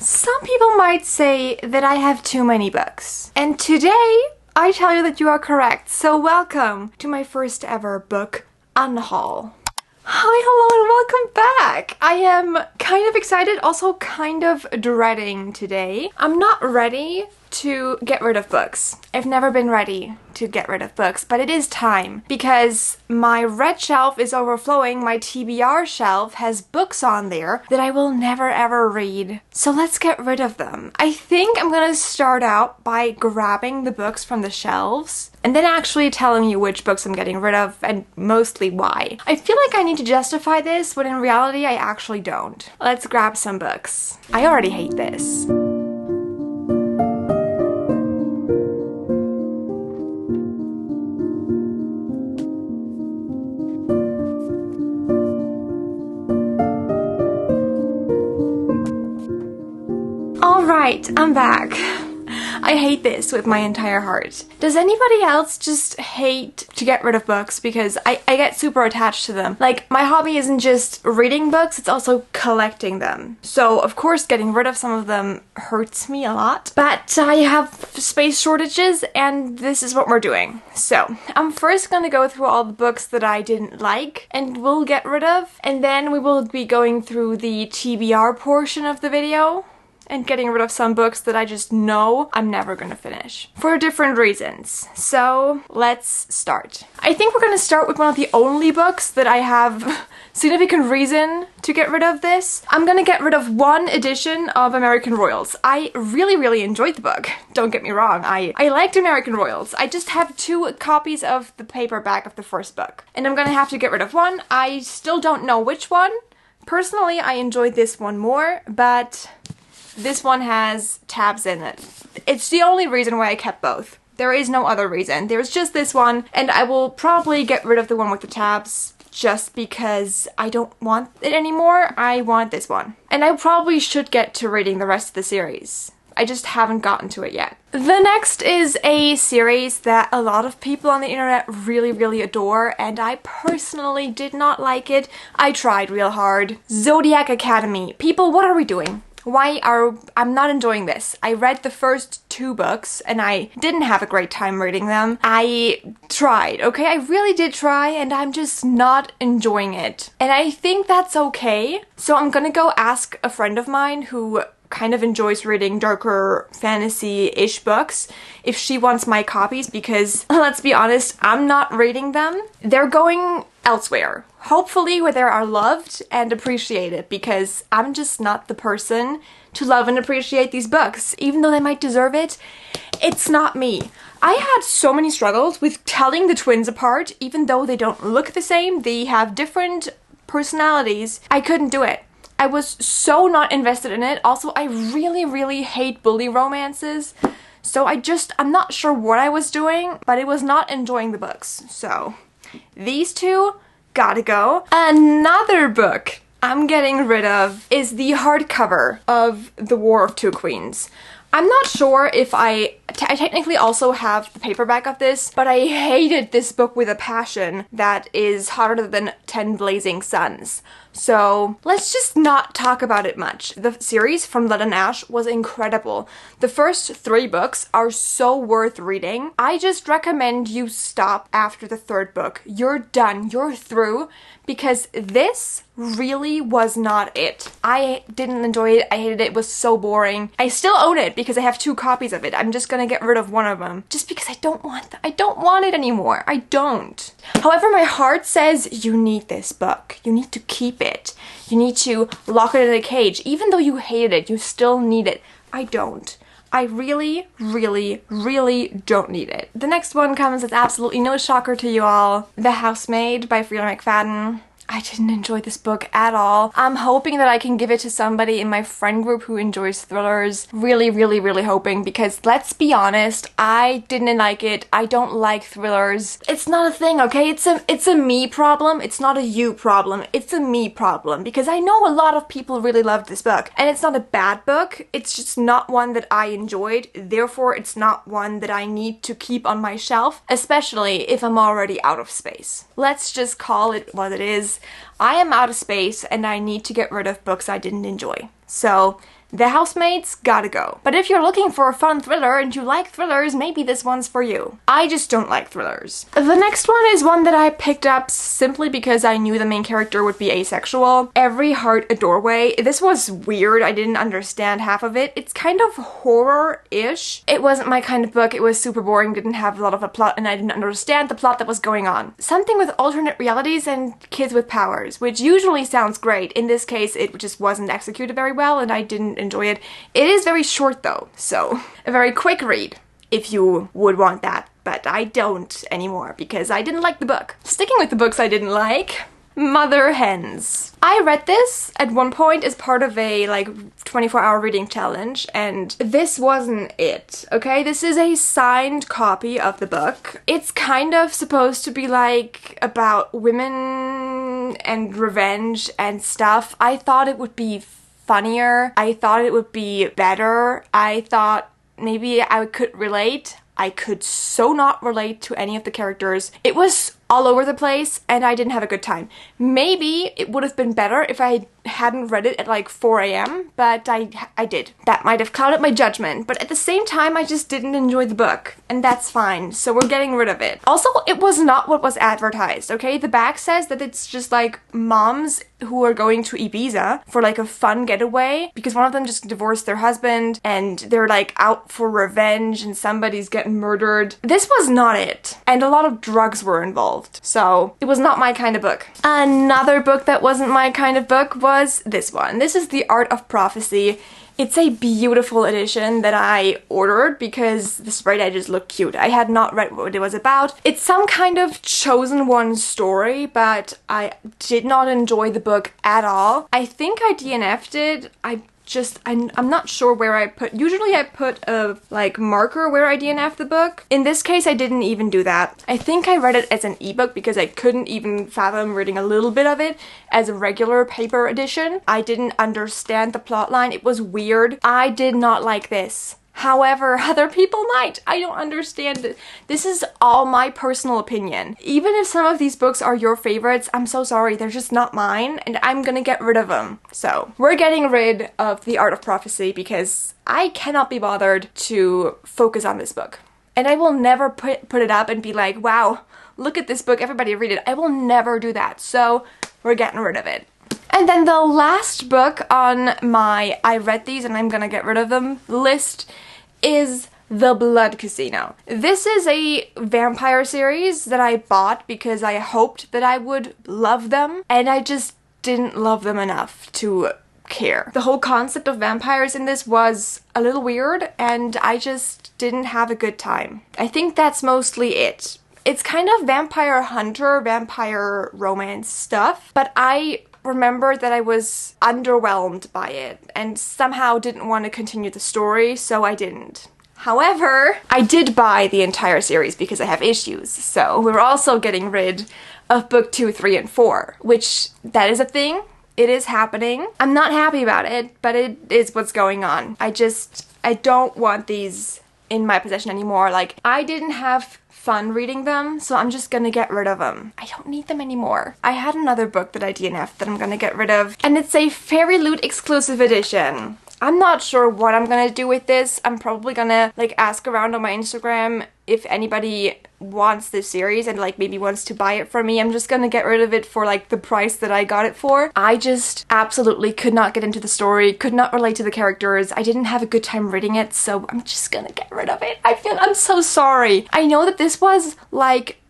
Some people might say that I have too many books. And today, I tell you that you are correct. So welcome to my first ever book unhaul. Hi, hello, and welcome back! I am kind of excited, also kind of dreading today. I'm not ready to get rid of books. I've never been ready to get rid of books, but it is time because my red shelf is overflowing. My TBR shelf has books on there that I will never ever read. So let's get rid of them. I think I'm gonna start out by grabbing the books from the shelves and then actually telling you which books I'm getting rid of and mostly why. I feel like I need to justify this, but in reality I actually don't. Let's grab some books. I already hate this. Alright, I'm back. I hate this with my entire heart. Does anybody else just hate to get rid of books? Because I get super attached to them. Like, my hobby isn't just reading books, it's also collecting them. So, of course, getting rid of some of them hurts me a lot. But I have space shortages, and this is what we're doing. So, I'm first gonna go through all the books that I didn't like and will get rid of. And then we will be going through the TBR portion of the video and getting rid of some books that I just know I'm never gonna finish for different reasons. So let's start. I think we're gonna start with one of the only books that I have significant reason to get rid of this. I'm gonna get rid of one edition of American Royals. I really enjoyed the book. Don't get me wrong, I liked American Royals. I just have 2 copies of the paperback of the first book. And I'm gonna have to get rid of one. I still don't know which one. Personally, I enjoyed this one more, but this one has tabs in it. It's the only reason why I kept both. There is no other reason. There's just this one, and I will probably get rid of the one with the tabs just because I don't want it anymore. I want this one. And I probably should get to reading the rest of the series. I just haven't gotten to it yet. The next is a series that a lot of people on the internet really adore, and I personally did not like it. I tried real hard. Zodiac Academy. People, what are we doing? I'm not enjoying this. I read the first 2 books and I didn't have a great time reading them. I tried, okay? I really did try and I'm just not enjoying it. And I think that's okay. So I'm gonna go ask a friend of mine who kind of enjoys reading darker fantasy-ish books if she wants my copies because, let's be honest, I'm not reading them. They're going elsewhere. Hopefully where they are loved and appreciated because I'm just not the person to love and appreciate these books. Even though they might deserve it, it's not me. I had so many struggles with telling the twins apart even though they don't look the same, they have different personalities. I couldn't do it. I was so not invested in it. Also, I really hate bully romances. So I'm not sure what I was doing, but I was not enjoying the books. So these 2 gotta go. Another book I'm getting rid of is the hardcover of The War of Two Queens. I'm not sure if I technically also have the paperback of this, but I hated this book with a passion that is hotter than 10 Blazing Suns. So let's just not talk about it much. The series from Blood and Ash was incredible. The first 3 books are so worth reading. I just recommend you stop after the 3rd book. You're done. You're through. Because this really was not it. I didn't enjoy it. I hated it. It was so boring. I still own it because I have 2 copies of it. I'm just gonna get rid of one of them just because I don't want it anymore. I don't. However, my heart says you need this book. You need to keep it. You need to lock it in a cage. Even though you hated it, you still need it. I don't. I really don't need it. The next one comes as absolutely no shocker to you all. The Housemaid by Freeland McFadden. I didn't enjoy this book at all. I'm hoping that I can give it to somebody in my friend group who enjoys thrillers. Really hoping, because let's be honest, I didn't like it. I don't like thrillers. It's not a thing, okay? It's a me problem. It's not a you problem. It's a me problem, because I know a lot of people really loved this book. And it's not a bad book. It's just not one that I enjoyed. Therefore, it's not one that I need to keep on my shelf, especially if I'm already out of space. Let's just call it what it is. I am out of space and I need to get rid of books I didn't enjoy. So The Housemates, gotta go. But if you're looking for a fun thriller and you like thrillers, maybe this one's for you. I just don't like thrillers. The next one is one that I picked up simply because I knew the main character would be asexual. Every Heart a Doorway. This was weird. I didn't understand half of it. It's kind of horror-ish. It wasn't my kind of book. It was super boring, didn't have a lot of a plot, and I didn't understand the plot that was going on. Something with alternate realities and kids with powers, which usually sounds great. In this case, it just wasn't executed very well, and I didn't enjoy it. It is very short though, so a very quick read if you would want that, but I don't anymore because I didn't like the book. Sticking with the books I didn't like, Mother Hens. I read this at one point as part of a 24-hour reading challenge, and this wasn't it, okay? This is a signed copy of the book. It's kind of supposed to be like about women and revenge and stuff. I thought it would be funnier. I thought it would be better. I thought maybe I could relate. I could so not relate to any of the characters. It was all over the place and I didn't have a good time. Maybe it would have been better if I hadn't read it at like 4 a.m., but I did. That might have clouded my judgment, but at the same time I just didn't enjoy the book, and that's fine, so we're getting rid of it. Also, it was not what was advertised, okay? The back says that it's just like moms who are going to Ibiza for like a fun getaway because one of them just divorced their husband and they're like out for revenge and somebody's getting murdered. This was not it, and a lot of drugs were involved, so it was not my kind of book. Another book that wasn't my kind of book was this one. This is The Art of Prophecy. It's a beautiful edition that I ordered because the sprite edges look cute. I had not read what it was about. It's some kind of chosen one story, but I did not enjoy the book at all. I think I DNF'd it. I'm not sure where I put, usually I put a marker where I DNF the book. In this case, I didn't even do that. I think I read it as an ebook because I couldn't even fathom reading a little bit of it as a regular paper edition. I didn't understand the plotline. It was weird. I did not like this. However, other people might. I don't understand it. This is all my personal opinion. Even if some of these books are your favorites, I'm so sorry, they're just not mine, and I'm gonna get rid of them. So, we're getting rid of The Art of Prophecy because I cannot be bothered to focus on this book. And I will never put it up and be like, wow, look at this book, everybody read it. I will never do that, so we're getting rid of it. And then the last book on my I read these and I'm gonna get rid of them list is The Blood Casino. This is a vampire series that I bought because I hoped that I would love them, and I just didn't love them enough to care. The whole concept of vampires in this was a little weird and I just didn't have a good time. I think that's mostly it. It's kind of vampire hunter, vampire romance stuff, but I remember that I was underwhelmed by it and somehow didn't want to continue the story, so I didn't. However, I did buy the entire series because I have issues, so we're also getting rid of book 2, 3, and 4, which that is a thing. It is happening. I'm not happy about it, but it is what's going on. I don't want these in my possession anymore. Like, I didn't have fun reading them, so I'm just gonna get rid of them. I don't need them anymore. I had another book that I DNF'd that I'm gonna get rid of, and it's a Fairy Loot exclusive edition. I'm not sure what I'm gonna do with this. I'm probably gonna ask around on my Instagram if anybody wants this series and maybe wants to buy it from me. I'm just gonna get rid of it for the price that I got it for. I just absolutely could not get into the story, could not relate to the characters. I didn't have a good time reading it, so I'm just gonna get rid of it. I'm so sorry. I know that this was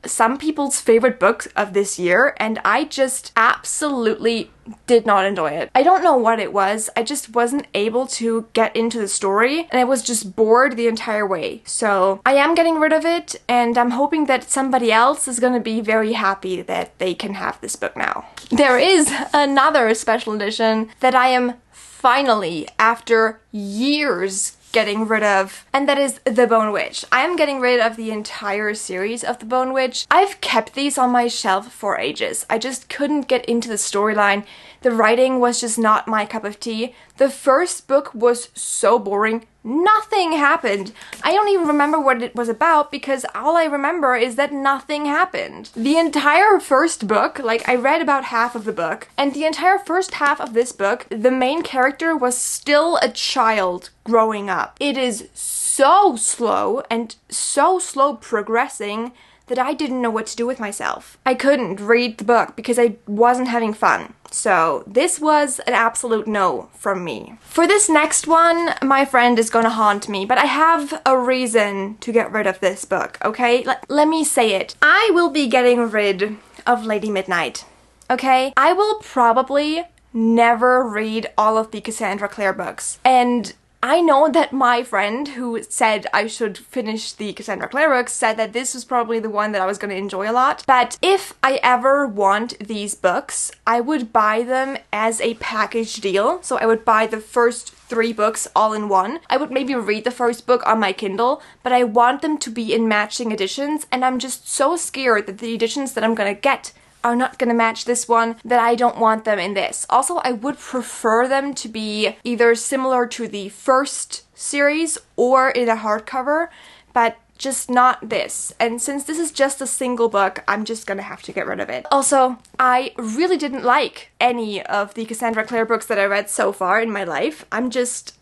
some people's favorite book of this year, and I just absolutely did not enjoy it. I don't know what it was. I just wasn't able to get into the story, and I was just bored the entire way. So I am getting rid of it, and I'm hoping that somebody else is gonna be very happy that they can have this book now. There is another special edition that I am finally, after years getting rid of, and that is The Bone Witch. I am getting rid of the entire series of The Bone Witch. I've kept these on my shelf for ages. I just couldn't get into the storyline. The writing was just not my cup of tea. The first book was so boring. Nothing happened. I don't even remember what it was about because all I remember is that nothing happened. The entire first book, like I read about half of the book, and the entire first half of this book, the main character was still a child growing up. It is so slow and so slow progressing that I didn't know what to do with myself. I couldn't read the book because I wasn't having fun. So this was an absolute no from me. For this next one, my friend is gonna haunt me, but I have a reason to get rid of this book, okay? Let me say it. I will be getting rid of Lady Midnight, okay? I will probably never read all of the Cassandra Clare books, and I know that my friend who said I should finish the Cassandra Clare books said that this was probably the one that I was going to enjoy a lot. But if I ever want these books, I would buy them as a package deal. So I would buy the first 3 books all in one. I would maybe read the first book on my Kindle, but I want them to be in matching editions, and I'm just so scared that the editions that I'm going to get are not gonna match this one, that I don't want them in this. Also, I would prefer them to be either similar to the first series or in a hardcover, but just not this. And since this is just a single book, I'm just gonna have to get rid of it. Also, I really didn't like any of the Cassandra Clare books that I read so far in my life. I just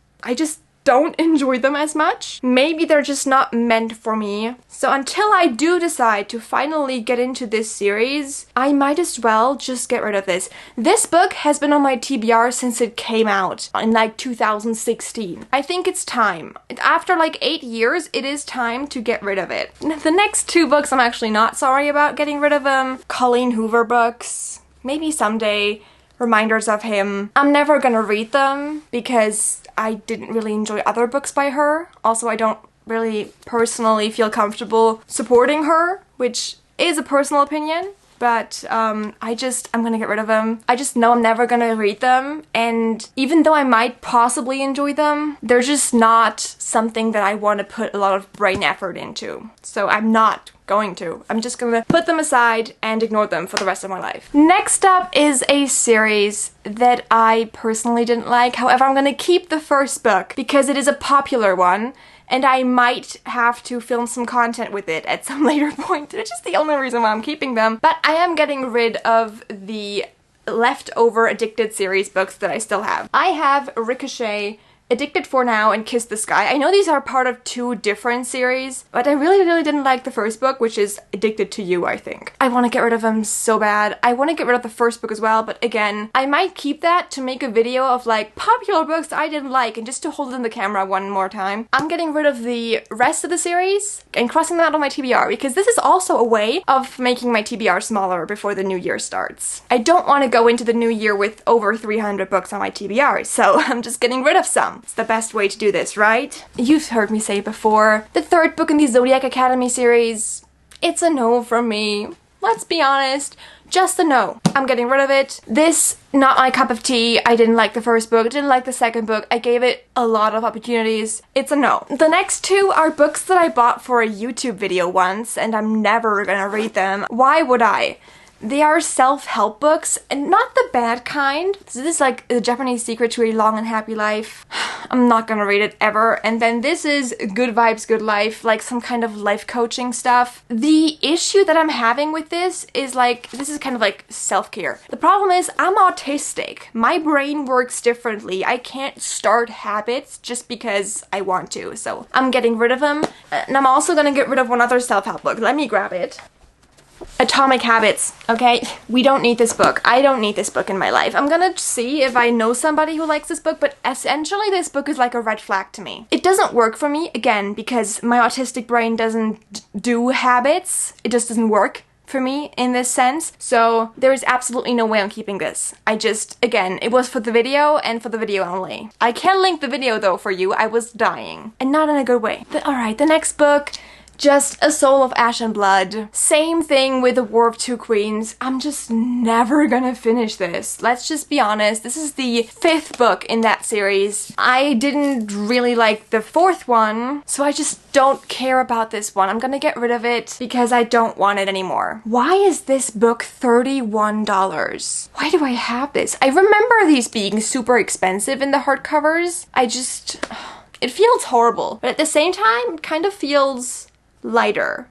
don't enjoy them as much. Maybe they're just not meant for me. So until I do decide to finally get into this series, I might as well just get rid of this. This book has been on my TBR since it came out in like 2016. I think it's time. After like 8 years, it is time to get rid of it. The next 2 books I'm actually not sorry about getting rid of them. Colleen Hoover books. Maybe someday. Reminders of Him. I'm never gonna read them because I didn't really enjoy other books by her. Also, I don't really personally feel comfortable supporting her, which is a personal opinion, but I'm gonna get rid of them. I just know I'm never gonna read them, and even though I might possibly enjoy them, they're just not something that I want to put a lot of brain effort into. So I'm not going to. I'm just gonna put them aside and ignore them for the rest of my life. Next up is a series that I personally didn't like. However, I'm gonna keep the first book because it is a popular one, and I might have to film some content with it at some later point, which is the only reason why I'm keeping them. But I am getting rid of the leftover Addicted series books that I still have. I have Ricochet, Addicted for Now, and Kiss the Sky. I know these are part of 2 different series, but I really didn't like the first book, which is Addicted to You, I think. I want to get rid of them so bad. I want to get rid of the first book as well, but again, I might keep that to make a video of like popular books I didn't like and just to hold in the camera one more time. I'm getting rid of the rest of the series and crossing them out on my TBR because this is also a way of making my TBR smaller before the new year starts. I don't want to go into the new year with over 300 books on my TBR, so I'm just getting rid of some. It's the best way to do this, right? You've heard me say before, the 3rd book in the Zodiac Academy series, it's a no from me. Let's be honest, just a no. I'm getting rid of it. This, not my cup of tea. I didn't like the first book, didn't like the second book. I gave it a lot of opportunities. It's a no. The next 2 are books that I bought for a YouTube video once, and I'm never gonna read them. Why would I? They are self-help books, and not the bad kind. So this is like The Japanese Secret to a Long and Happy Life. I'm not gonna read it ever. And then this is Good Vibes, Good Life, like some kind of life coaching stuff. The issue that I'm having with this is like, this is kind of like self-care. The problem is I'm autistic. My brain works differently. I can't start habits just because I want to. So I'm getting rid of them. And I'm also gonna get rid of one other self-help book. Let me grab it. Atomic Habits, okay? We don't need this book. I don't need this book in my life. I'm gonna see if I know somebody who likes this book, but essentially this book is like a red flag to me. It doesn't work for me, again, because my autistic brain doesn't do habits. It just doesn't work for me in this sense. So there is absolutely no way I'm keeping this. Again, it was for the video and for the video only. I can link the video though for you. I was dying. And not in a good way. Alright, the next book, just A Soul of Ash and Blood. Same thing with The War of Two Queens. I'm just never gonna finish this. Let's just be honest. This is the 5th book in that series. I didn't really like the 4th one, so I just don't care about this one. I'm gonna get rid of it because I don't want it anymore. Why is this book $31? Why do I have this? I remember these being super expensive in the hardcovers. It feels horrible, but at the same time, it kind of feels lighter.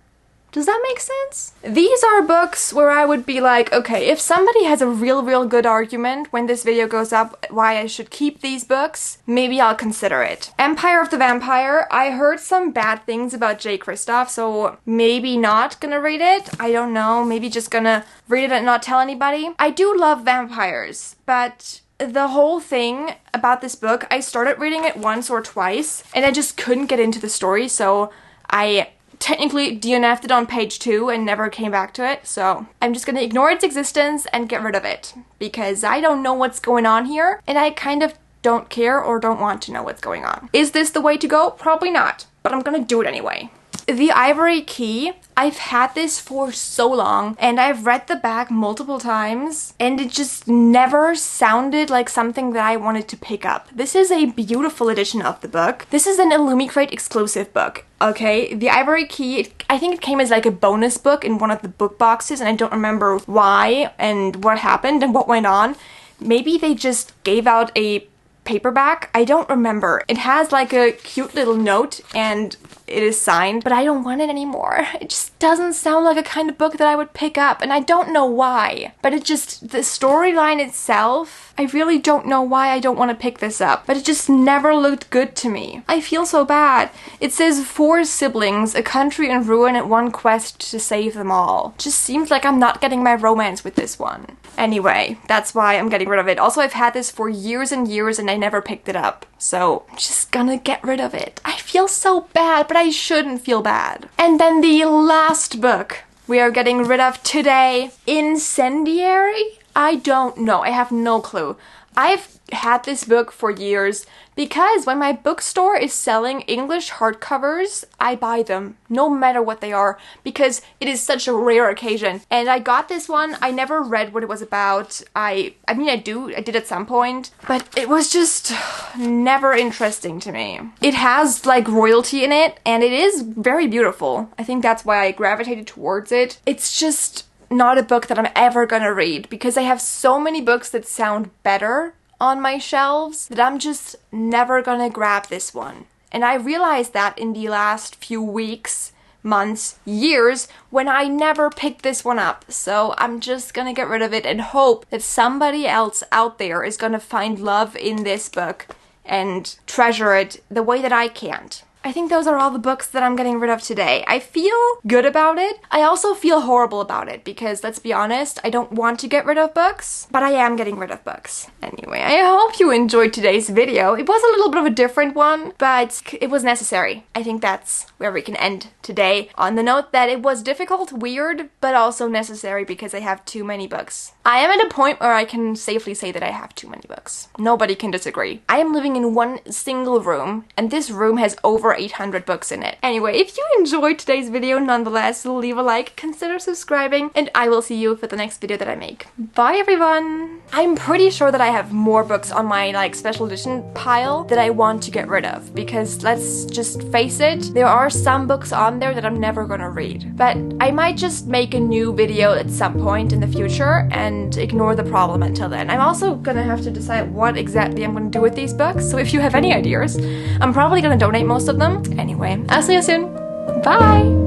Does that make sense? These are books where I would be like, okay, if somebody has a real good argument when this video goes up why I should keep these books, maybe I'll consider it. Empire of the Vampire, I heard some bad things about J. Kristoff, so maybe not gonna read it. I don't know, maybe just gonna read it and not tell anybody. I do love vampires, but the whole thing about this book, I started reading it once or twice, and I just couldn't get into the story, so I technically DNF'd it on page 2 and never came back to it, so I'm just gonna ignore its existence and get rid of it, because I don't know what's going on here, and I kind of don't care or don't want to know what's going on. Is this the way to go? Probably not, but I'm gonna do it anyway. The Ivory Key, I've had this for so long, and I've read the back multiple times, and it just never sounded like something that I wanted to pick up. This is a beautiful edition of the book. This is an Illumicrate exclusive book, okay? The Ivory Key, I think it came as like a bonus book in one of the book boxes, and I don't remember why and what happened and what went on. Maybe they just gave out a paperback? I don't remember. It has like a cute little note and it is signed, but I don't want it anymore. It just doesn't sound like a kind of book that I would pick up, and I don't know why. But it just, the storyline itself, I really don't know why I don't want to pick this up, but it just never looked good to me. I feel so bad. It says 4 siblings, a country in ruin, and one quest to save them all. Just seems like I'm not getting my romance with this one. Anyway, that's why I'm getting rid of it. Also, I've had this for years and years and I never picked it up. So, I'm just gonna get rid of it. I feel so bad, but I shouldn't feel bad. And then the last book we are getting rid of today, Incendiary? I don't know. I have no clue. I've had this book for years because when my bookstore is selling English hardcovers, I buy them, no matter what they are, because it is such a rare occasion. And I got this one. I never read what it was about. I mean, I did at some point, but it was just never interesting to me. It has like royalty in it, and it is very beautiful. I think that's why I gravitated towards it. It's just not a book that I'm ever gonna read because I have so many books that sound better on my shelves that I'm just never gonna grab this one. And I realized that in the last few weeks, months, years, when I never picked this one up. So I'm just gonna get rid of it and hope that somebody else out there is gonna find love in this book and treasure it the way that I can't. I think those are all the books that I'm getting rid of today. I feel good about it. I also feel horrible about it because, let's be honest, I don't want to get rid of books, but I am getting rid of books. Anyway, I hope you enjoyed today's video. It was a little bit of a different one, but it was necessary. I think that's where we can end today, on the note that it was difficult, weird, but also necessary because I have too many books. I am at a point where I can safely say that I have too many books. Nobody can disagree. I am living in one single room, and this room has over 800 books in it. Anyway, if you enjoyed today's video nonetheless, leave a like, consider subscribing, and I will see you for the next video that I make. Bye everyone! I'm pretty sure that I have more books on my like special edition pile that I want to get rid of, because let's just face it, there are some books on there that I'm never gonna read. But I might just make a new video at some point in the future and ignore the problem until then. I'm also gonna have to decide what exactly I'm gonna do with these books, so if you have any ideas, I'm probably gonna donate most of them. Anyway, I'll see you soon. Bye!